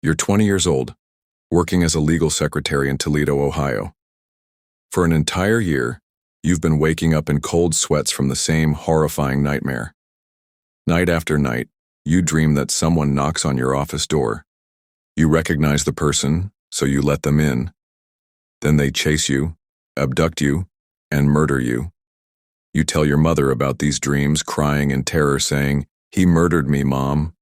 You're 20 years old, working as a legal secretary in Toledo, Ohio. For an entire year, you've been waking up in cold sweats from the same horrifying nightmare. Night after night, you dream that someone knocks on your office door. You recognize the person, so you let them in. Then they chase you, abduct you, and murder you. You tell your mother about these dreams, crying in terror, saying, "He murdered me, Mom."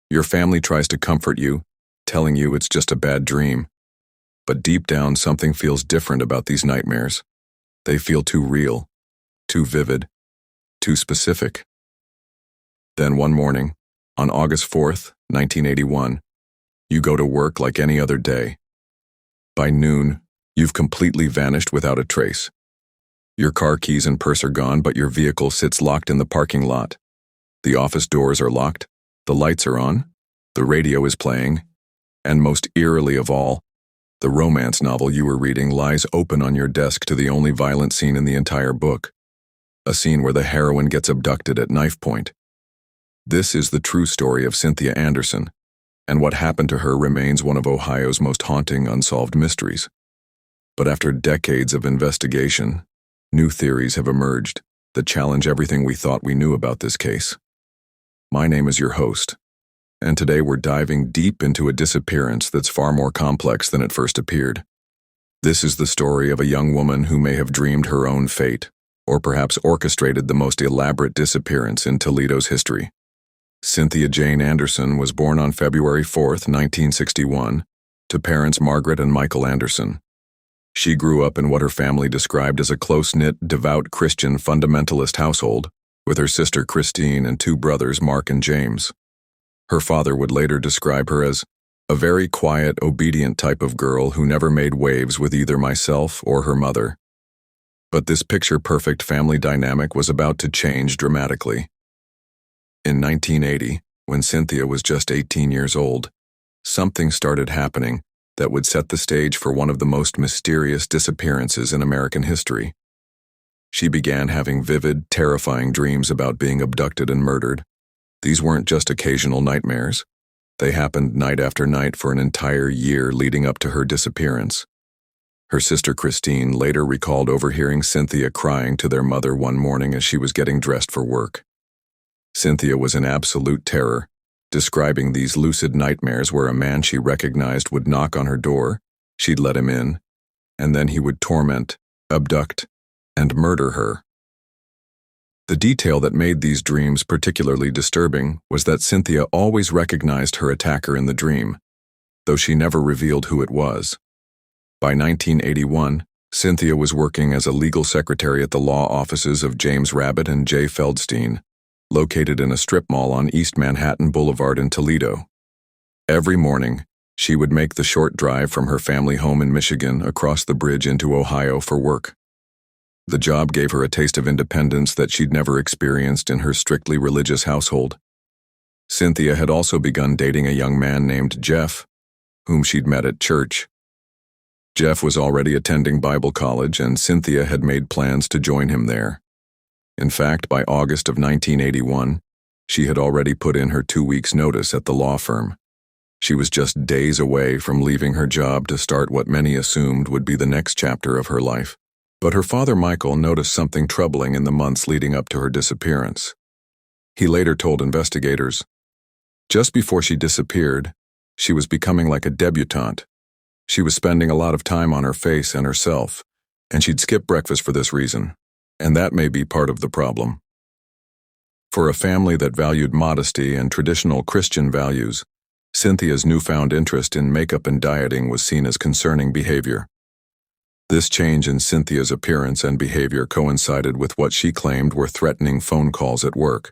Your family tries to comfort you, telling you it's just a bad dream. But deep down, something feels different about these nightmares. They feel too real, too vivid, too specific. Then one morning, on August 4th, 1981, you go to work like any other day. By noon, you've completely vanished without a trace. Your car keys and purse are gone, but your vehicle sits locked in the parking lot. The office doors are locked, the lights are on, the radio is playing, and most eerily of all, the romance novel you were reading lies open on your desk to the only violent scene in the entire book, a scene where the heroine gets abducted at knife point. This is the true story of Cynthia Anderson, and what happened to her remains one of Ohio's most haunting unsolved mysteries. But after decades of investigation, new theories have emerged that challenge everything we thought we knew about this case. My name is your host, and today we're diving deep into a disappearance that's far more complex than it first appeared. This is the story of a young woman who may have dreamed her own fate, or perhaps orchestrated the most elaborate disappearance in Toledo's history. Cynthia Jane Anderson was born on February 4th, 1961, to parents Margaret and Michael Anderson. She grew up in what her family described as a close-knit, devout Christian fundamentalist household, with her sister Christine and two brothers Mark and James. Her father would later describe her as a very quiet, obedient type of girl who never made waves with either myself or her mother. But this picture-perfect family dynamic was about to change dramatically. In 1980, when Cynthia was just 18 years old, something started happening that would set the stage for one of the most mysterious disappearances in American history. She began having vivid, terrifying dreams about being abducted and murdered. These weren't just occasional nightmares. They happened night after night for an entire year leading up to her disappearance. Her sister Christine later recalled overhearing Cynthia crying to their mother one morning as she was getting dressed for work. Cynthia was in absolute terror, describing these lucid nightmares where a man she recognized would knock on her door, she'd let him in, and then he would torment, abduct, and murder her. The detail that made these dreams particularly disturbing was that Cynthia always recognized her attacker in the dream, though she never revealed who it was. By 1981, Cynthia was working as a legal secretary at the law offices of James Rabbit and Jay Feldstein, located in a strip mall on East Manhattan Boulevard in Toledo. Every morning, she would make the short drive from her family home in Michigan across the bridge into Ohio for work. The job gave her a taste of independence that she'd never experienced in her strictly religious household. Cynthia had also begun dating a young man named Jeff, whom she'd met at church. Jeff was already attending Bible college, and Cynthia had made plans to join him there. In fact, by August of 1981, she had already put in her 2 weeks' notice at the law firm. She was just days away from leaving her job to start what many assumed would be the next chapter of her life. But her father Michael noticed something troubling in the months leading up to her disappearance. He later told investigators, just before she disappeared, she was becoming like a debutante. She was spending a lot of time on her face and herself, and she'd skip breakfast for this reason. And that may be part of the problem. For a family that valued modesty and traditional Christian values, Cynthia's newfound interest in makeup and dieting was seen as concerning behavior. This change in Cynthia's appearance and behavior coincided with what she claimed were threatening phone calls at work.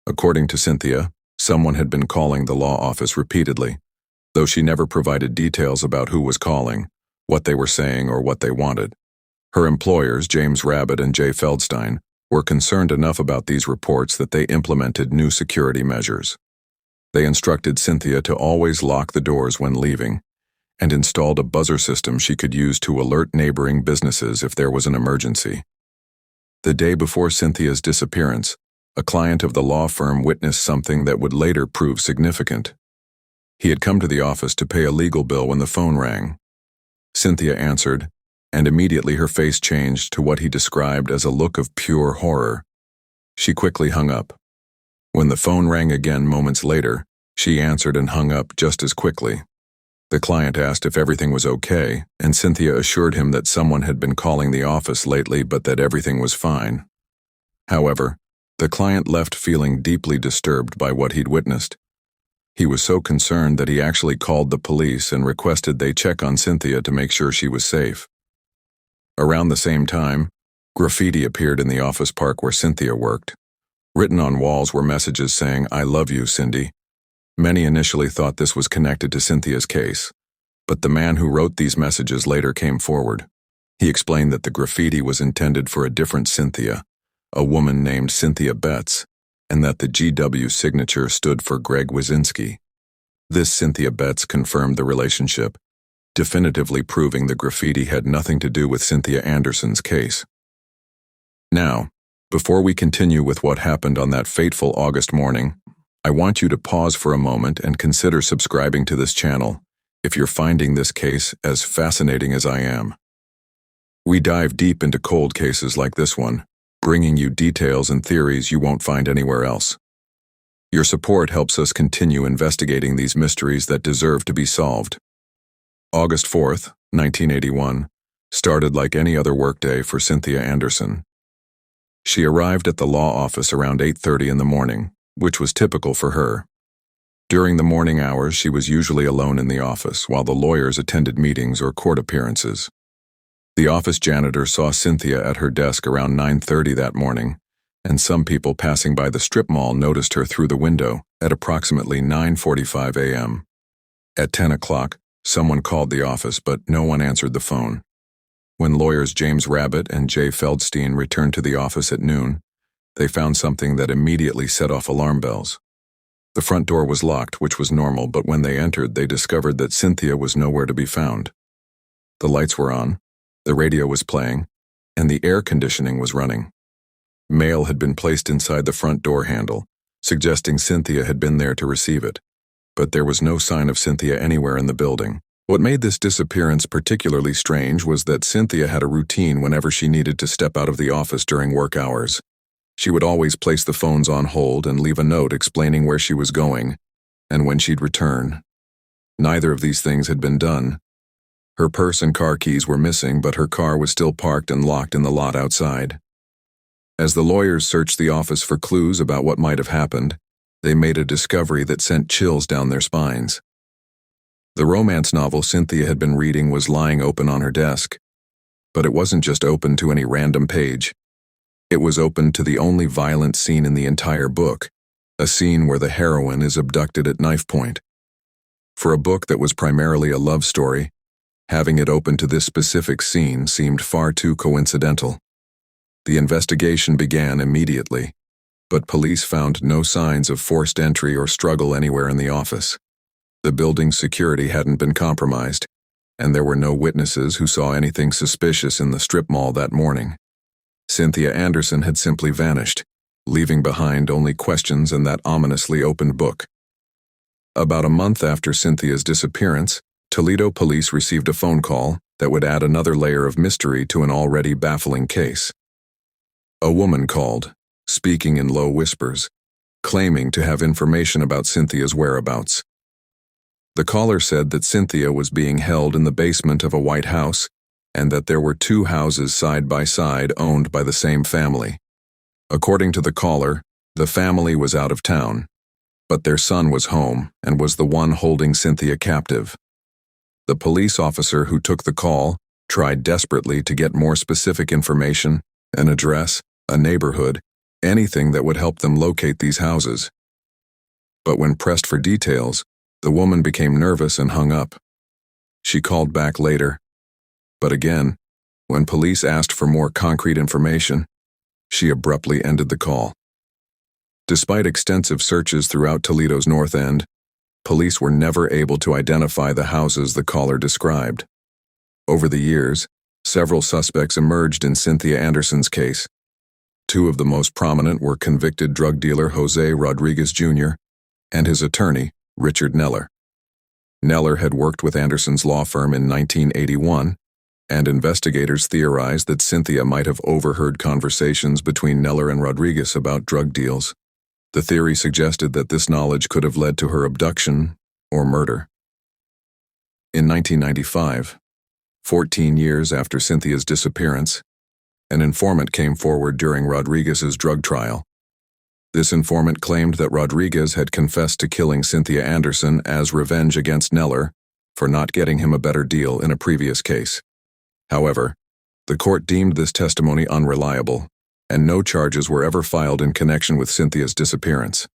According to Cynthia, someone had been calling the law office repeatedly, though she never provided details about who was calling, what they were saying, or what they wanted. Her employers, James Rabbit and Jay Feldstein, were concerned enough about these reports that they implemented new security measures. They instructed Cynthia to always lock the doors when leaving, and installed a buzzer system she could use to alert neighboring businesses if there was an emergency. The day before Cynthia's disappearance, a client of the law firm witnessed something that would later prove significant. He had come to the office to pay a legal bill when the phone rang. Cynthia answered, and immediately her face changed to what he described as a look of pure horror. She quickly hung up. When the phone rang again moments later, she answered and hung up just as quickly. The client asked if everything was okay, and Cynthia assured him that someone had been calling the office lately but that everything was fine. However, the client left feeling deeply disturbed by what he'd witnessed. He was so concerned that he actually called the police and requested they check on Cynthia to make sure she was safe. Around the same time, graffiti appeared in the office park where Cynthia worked. Written on walls were messages saying, "I love you, Cindy." Many initially thought this was connected to Cynthia's case, but the man who wrote these messages later came forward. He explained that the graffiti was intended for a different Cynthia, a woman named Cynthia Betts, and that the GW signature stood for Greg Wyszynski. This Cynthia Betts confirmed the relationship, definitively proving the graffiti had nothing to do with Cynthia Anderson's case. Now, before we continue with what happened on that fateful August morning, I want you to pause for a moment and consider subscribing to this channel if you're finding this case as fascinating as I am. We dive deep into cold cases like this one, bringing you details and theories you won't find anywhere else. Your support helps us continue investigating these mysteries that deserve to be solved. August 4th, 1981, started like any other workday for Cynthia Anderson. She arrived at the law office around 8:30 in the morning, which was typical for her. During the morning hours, she was usually alone in the office while the lawyers attended meetings or court appearances. The office janitor saw Cynthia at her desk around 9:30 that morning, and some people passing by the strip mall noticed her through the window at approximately 9:45 a.m. At 10 o'clock, someone called the office, but no one answered the phone. When lawyers James Rabbit and Jay Feldstein returned to the office at noon, they found something that immediately set off alarm bells. The front door was locked, which was normal, but when they entered, they discovered that Cynthia was nowhere to be found. The lights were on, the radio was playing, and the air conditioning was running. Mail had been placed inside the front door handle, suggesting Cynthia had been there to receive it, but there was no sign of Cynthia anywhere in the building. What made this disappearance particularly strange was that Cynthia had a routine whenever she needed to step out of the office during work hours. She would always place the phones on hold and leave a note explaining where she was going and when she'd return. Neither of these things had been done. Her purse and car keys were missing, but her car was still parked and locked in the lot outside. As the lawyers searched the office for clues about what might have happened, they made a discovery that sent chills down their spines. The romance novel Cynthia had been reading was lying open on her desk. But it wasn't just open to any random page. It was open to the only violent scene in the entire book, a scene where the heroine is abducted at knife point. For a book that was primarily a love story, having it open to this specific scene seemed far too coincidental. The investigation began immediately, but police found no signs of forced entry or struggle anywhere in the office. The building's security hadn't been compromised, and there were no witnesses who saw anything suspicious in the strip mall that morning. Cynthia Anderson had simply vanished, leaving behind only questions and that ominously opened book. About a month after Cynthia's disappearance, Toledo police received a phone call that would add another layer of mystery to an already baffling case. A woman called, speaking in low whispers, claiming to have information about Cynthia's whereabouts. The caller said that Cynthia was being held in the basement of a white house and that there were two houses side by side owned by the same family. According to the caller, the family was out of town, but their son was home and was the one holding Cynthia captive. The police officer who took the call tried desperately to get more specific information, an address, a neighborhood, anything that would help them locate these houses. But when pressed for details, the woman became nervous and hung up. She called back later. But again, when police asked for more concrete information, she abruptly ended the call. Despite extensive searches throughout Toledo's North End, police were never able to identify the houses the caller described. Over the years, several suspects emerged in Cynthia Anderson's case. Two of the most prominent were convicted drug dealer Jose Rodriguez Jr. and his attorney, Richard Neller. Neller had worked with Anderson's law firm in 1981, and investigators theorized that Cynthia might have overheard conversations between Neller and Rodriguez about drug deals. The theory suggested that this knowledge could have led to her abduction or murder. In 1995, 14 years after Cynthia's disappearance, an informant came forward during Rodriguez's drug trial. This informant claimed that Rodriguez had confessed to killing Cynthia Anderson as revenge against Neller for not getting him a better deal in a previous case. However, the court deemed this testimony unreliable, and no charges were ever filed in connection with Cynthia's disappearance.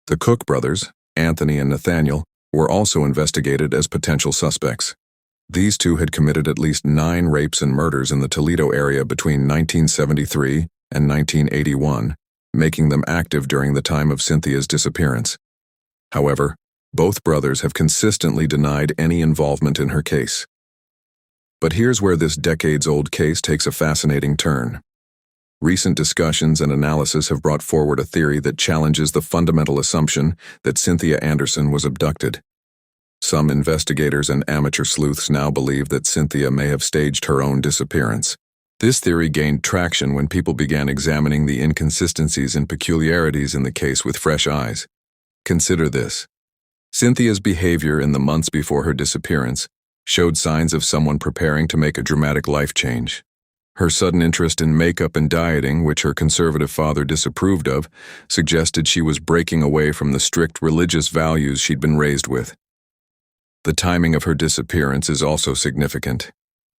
The Cook brothers, Anthony and Nathaniel, were also investigated as potential suspects. These two had committed at least 9 rapes and murders in the Toledo area between 1973 and 1981, making them active during the time of Cynthia's disappearance. However, both brothers have consistently denied any involvement in her case. But here's where this decades-old case takes a fascinating turn. Recent discussions and analysis have brought forward a theory that challenges the fundamental assumption that Cynthia Anderson was abducted. Some investigators and amateur sleuths now believe that Cynthia may have staged her own disappearance. This theory gained traction when people began examining the inconsistencies and peculiarities in the case with fresh eyes. Consider this. Cynthia's behavior in the months before her disappearance showed signs of someone preparing to make a dramatic life change. Her sudden interest in makeup and dieting, which her conservative father disapproved of, suggested she was breaking away from the strict religious values she'd been raised with. The timing of her disappearance is also significant.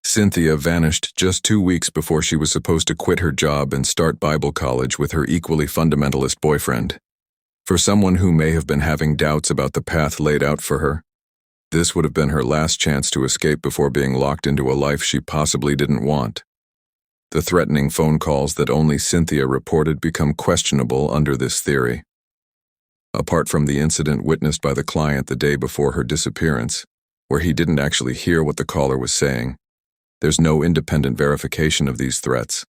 Cynthia vanished just 2 weeks before she was supposed to quit her job and start Bible college with her equally fundamentalist boyfriend. For someone who may have been having doubts about the path laid out for her, this would have been her last chance to escape before being locked into a life she possibly didn't want. The threatening phone calls that only Cynthia reported become questionable under this theory. Apart from the incident witnessed by the client the day before her disappearance, where he didn't actually hear what the caller was saying, there's no independent verification of these threats.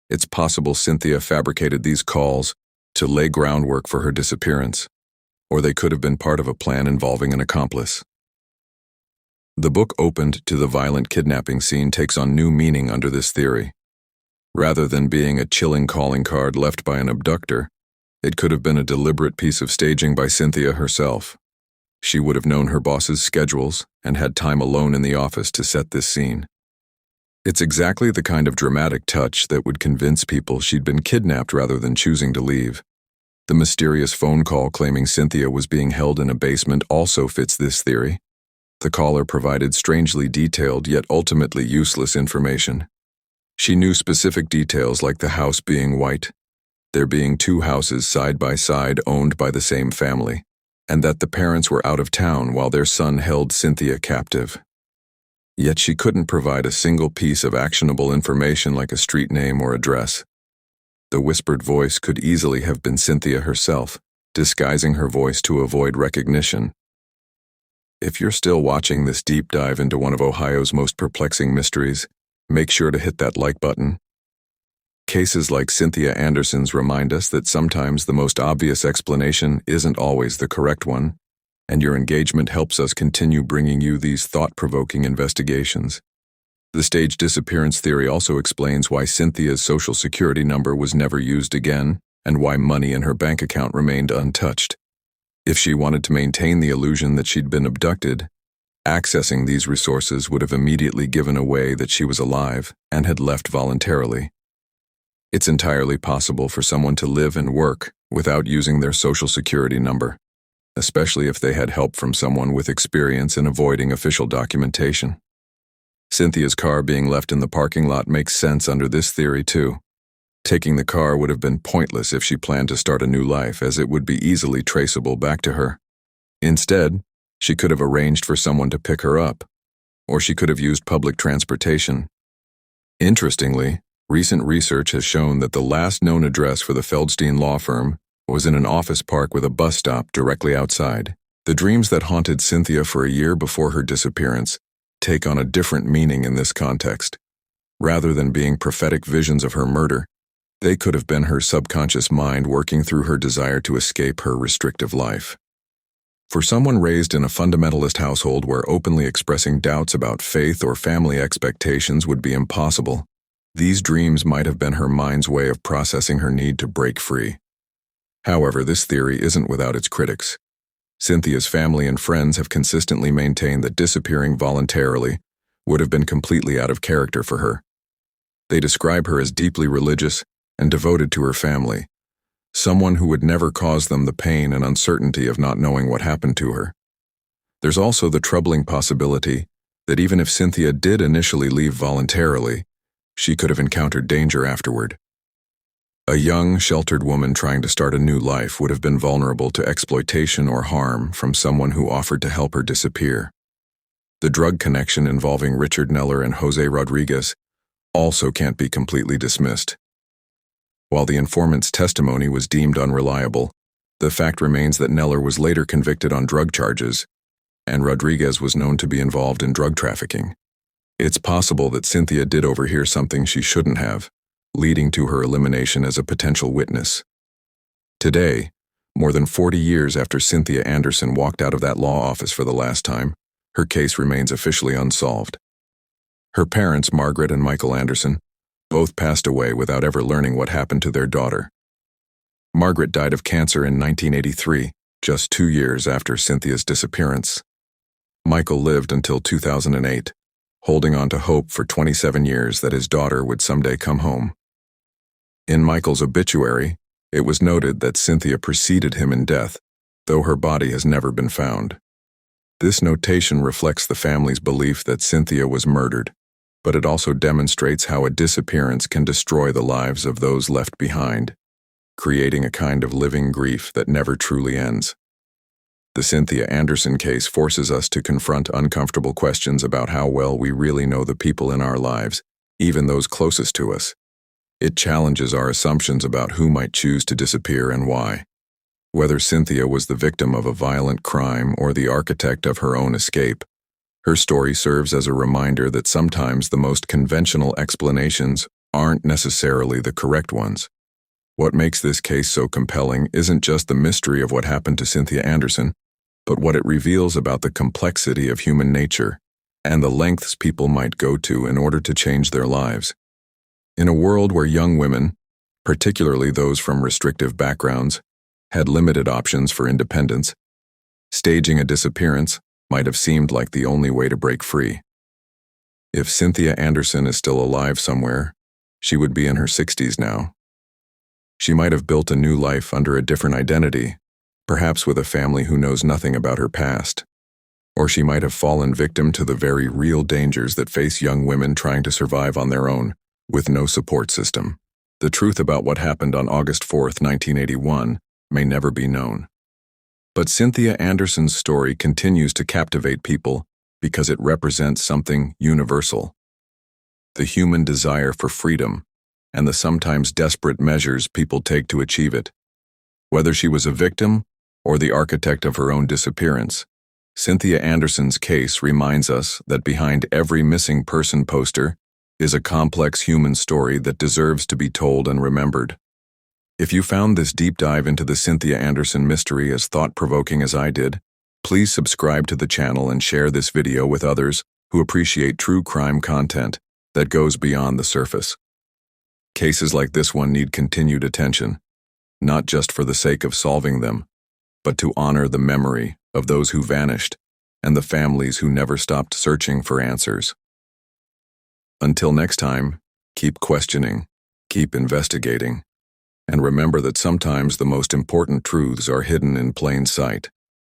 It's possible Cynthia fabricated these calls to lay groundwork for her disappearance, or they could have been part of a plan involving an accomplice. The book opened to the violent kidnapping scene takes on new meaning under this theory. Rather than being a chilling calling card left by an abductor, it could have been a deliberate piece of staging by Cynthia herself. She would have known her boss's schedules and had time alone in the office to set this scene. It's exactly the kind of dramatic touch that would convince people she'd been kidnapped rather than choosing to leave. The mysterious phone call claiming Cynthia was being held in a basement also fits this theory. The caller provided strangely detailed yet ultimately useless information. She knew specific details like the house being white, there being 2 houses side by side owned by the same family, and that the parents were out of town while their son held Cynthia captive. Yet she couldn't provide a single piece of actionable information like a street name or address. The whispered voice could easily have been Cynthia herself, disguising her voice to avoid recognition. If you're still watching this deep dive into one of Ohio's most perplexing mysteries, make sure to hit that like button. Cases like Cynthia Anderson's remind us that sometimes the most obvious explanation isn't always the correct one, and your engagement helps us continue bringing you these thought-provoking investigations. The staged disappearance theory also explains why Cynthia's social security number was never used again and why money in her bank account remained untouched. If she wanted to maintain the illusion that she'd been abducted, accessing these resources would have immediately given away that she was alive and had left voluntarily. It's entirely possible for someone to live and work without using their social security number, especially if they had help from someone with experience in avoiding official documentation. Cynthia's car being left in the parking lot makes sense under this theory too. Taking the car would have been pointless if she planned to start a new life, as it would be easily traceable back to her. Instead, she could have arranged for someone to pick her up, or she could have used public transportation. Interestingly, recent research has shown that the last known address for the Feldstein law firm was in an office park with a bus stop directly outside. The dreams that haunted Cynthia for a year before her disappearance take on a different meaning in this context. Rather than being prophetic visions of her murder, they could have been her subconscious mind working through her desire to escape her restrictive life. For someone raised in a fundamentalist household where openly expressing doubts about faith or family expectations would be impossible, these dreams might have been her mind's way of processing her need to break free. However, this theory isn't without its critics. Cynthia's family and friends have consistently maintained that disappearing voluntarily would have been completely out of character for her. They describe her as deeply religious and devoted to her family, someone who would never cause them the pain and uncertainty of not knowing what happened to her. There's also the troubling possibility that even if Cynthia did initially leave voluntarily, she could have encountered danger afterward. A young, sheltered woman trying to start a new life would have been vulnerable to exploitation or harm from someone who offered to help her disappear. The drug connection involving Richard Neller and Jose Rodriguez also can't be completely dismissed. While the informant's testimony was deemed unreliable, the fact remains that Neller was later convicted on drug charges, and Rodriguez was known to be involved in drug trafficking. It's possible that Cynthia did overhear something she shouldn't have, leading to her elimination as a potential witness. Today, more than 40 years after Cynthia Anderson walked out of that law office for the last time, her case remains officially unsolved. Her parents, Margaret and Michael Anderson, both passed away without ever learning what happened to their daughter. Margaret died of cancer in 1983, just 2 years after Cynthia's disappearance. Michael lived until 2008, holding on to hope for 27 years that his daughter would someday come home. In Michael's obituary, it was noted that Cynthia preceded him in death, though her body has never been found. This notation reflects the family's belief that Cynthia was murdered, but it also demonstrates how a disappearance can destroy the lives of those left behind, creating a kind of living grief that never truly ends. The Cynthia Anderson case forces us to confront uncomfortable questions about how well we really know the people in our lives, even those closest to us. It challenges our assumptions about who might choose to disappear and why. Whether Cynthia was the victim of a violent crime or the architect of her own escape, her story serves as a reminder that sometimes the most conventional explanations aren't necessarily the correct ones. What makes this case so compelling isn't just the mystery of what happened to Cynthia Anderson, but what it reveals about the complexity of human nature and the lengths people might go to in order to change their lives. In a world where young women, particularly those from restrictive backgrounds, had limited options for independence, staging a disappearance might have seemed like the only way to break free. If Cynthia Anderson is still alive somewhere, she would be in her 60s now. She might have built a new life under a different identity, perhaps with a family who knows nothing about her past. Or she might have fallen victim to the very real dangers that face young women trying to survive on their own, with no support system. The truth about what happened on August 4, 1981, may never be known. But Cynthia Anderson's story continues to captivate people because it represents something universal: the human desire for freedom and the sometimes desperate measures people take to achieve it. Whether she was a victim or the architect of her own disappearance, Cynthia Anderson's case reminds us that behind every missing person poster is a complex human story that deserves to be told and remembered. If you found this deep dive into the Cynthia Anderson mystery as thought-provoking as I did, please subscribe to the channel and share this video with others who appreciate true crime content that goes beyond the surface. Cases like this one need continued attention, not just for the sake of solving them, but to honor the memory of those who vanished and the families who never stopped searching for answers. Until next time, keep questioning, keep investigating, and remember that sometimes the most important truths are hidden in plain sight.